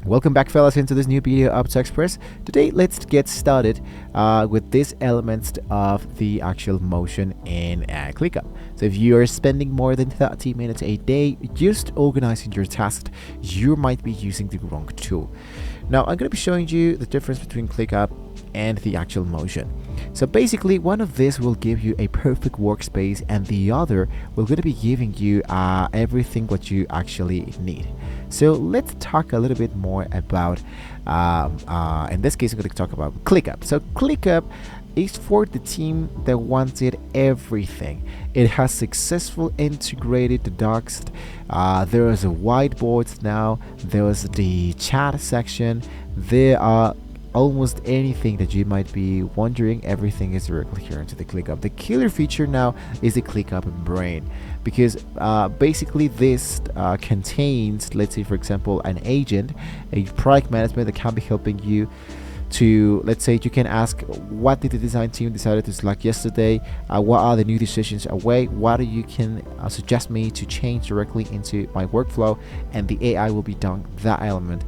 Welcome back, fellas, into this new video of Express. Today let's get started with these elements of the actual motion in ClickUp. So if you are spending more than 30 minutes a day just organizing your tasks, you might be using the wrong tool. Now I'm going to be showing you the difference between ClickUp and the actual motion. So basically, one of these will give you a perfect workspace and the other will going to be giving you everything what you actually need. So let's talk a little bit more about in this case I'm going to talk about ClickUp. So ClickUp is for the team that wanted everything. It has successfully integrated the docs. There is a whiteboard now, there is the chat section, there are almost anything that you might be wondering. Everything is directly here into the ClickUp. The killer feature now is the ClickUp Brain, because basically this contains, let's say for example, an agent, a product management that can be helping you to, let's say, you can ask, what did the design team decided to select yesterday, what are the new decisions away, what do you can suggest me to change directly into my workflow, and the AI will be done that element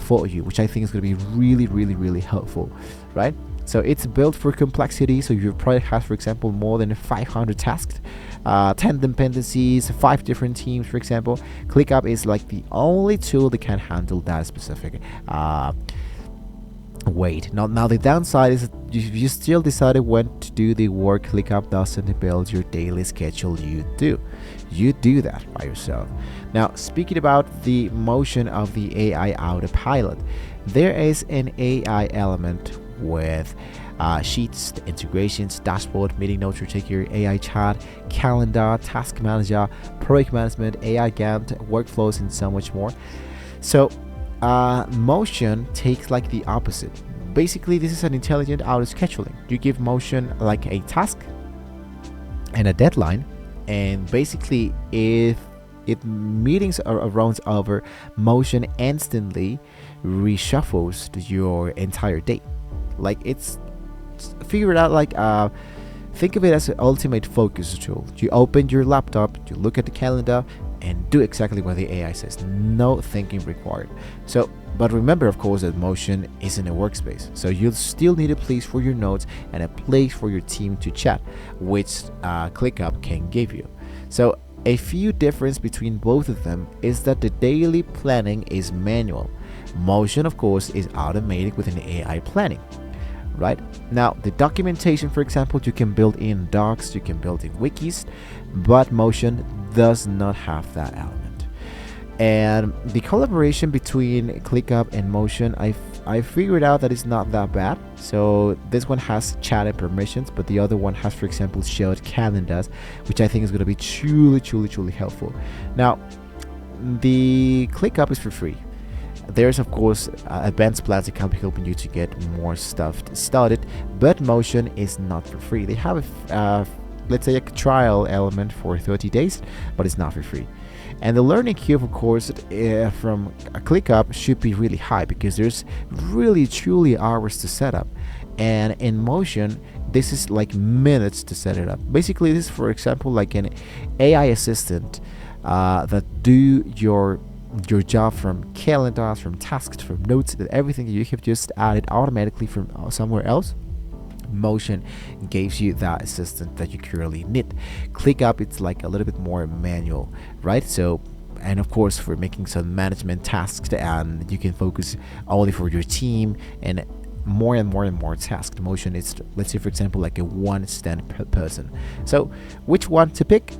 for you, which I think is going to be really helpful, right? So it's built for complexity. So your product has, for example, more than 500 tasks, 10 dependencies, 5 different teams, for example. ClickUp is like the only tool that can handle that specific weight. Now the downside is you still decided when to do the work. ClickUp doesn't build your daily schedule. You do that by yourself. Now speaking about the motion of the AI autopilot, there is an AI element with sheets, integrations, dashboard, meeting notes, or take your AI chat, calendar, task manager, project management, AI Gantt, workflows, and so much more. So motion takes like the opposite. Basically, this is an intelligent auto scheduling. You give motion like a task and a deadline, and basically if meetings are runs over, motion instantly reshuffles your entire day. Like it's figured out, like think of it as an ultimate focus tool. You open your laptop, you look at the calendar, and do exactly what the AI says. No thinking required. So, but remember, of course, that motion isn't a workspace. So you'll still need a place for your notes and a place for your team to chat, which ClickUp can give you. So a few difference between both of them is that the daily planning is manual. Motion, of course, is automated with an AI planning. Right now, the documentation, for example, you can build in docs, you can build in wikis, but motion does not have that element. And the collaboration between ClickUp and motion, I figured out that it's not that bad. So this one has chat and permissions, but the other one has, for example, shared calendars, which I think is going to be truly helpful. Now the ClickUp is for free. There's of course advanced plans that can be helping you to get more stuff started, but motion is not for free. They have a let's say a trial element for 30 days, but it's not for free. And the learning curve, of course, from a ClickUp should be really high, because there's truly hours to set up, and in motion this is like minutes to set it up. Basically, this is, for example, like an AI assistant that do your job from calendars, from tasks, from notes, and everything that you have just added automatically from somewhere else. Motion gives you that assistant that you currently need. ClickUp, it's like a little bit more manual, right? So, and of course, for making some management tasks, and you can focus only for your team and more tasks. Motion is, let's say for example, like a one stand per person. So which one to pick?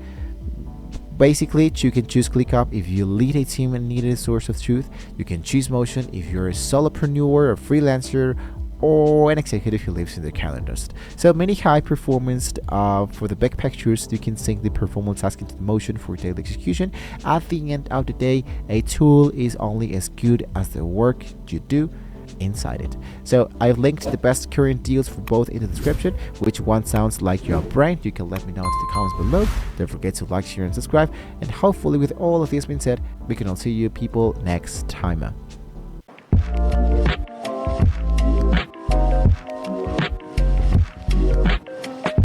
Basically, you can choose ClickUp if you lead a team and need a source of truth. You can choose motion if you're a solopreneur, a freelancer, or an executive who lives in their calendars. So many high performance for the big pictures. You can sync the performance task into the motion for daily execution. At the end of the day, a tool is only as good as the work you do inside it. So I've linked the best current deals for both in the description. Which one sounds like your brain? You can let me know in the comments below. Don't forget to like, share, and subscribe. And hopefully, with all of this being said, we can all see you people next time.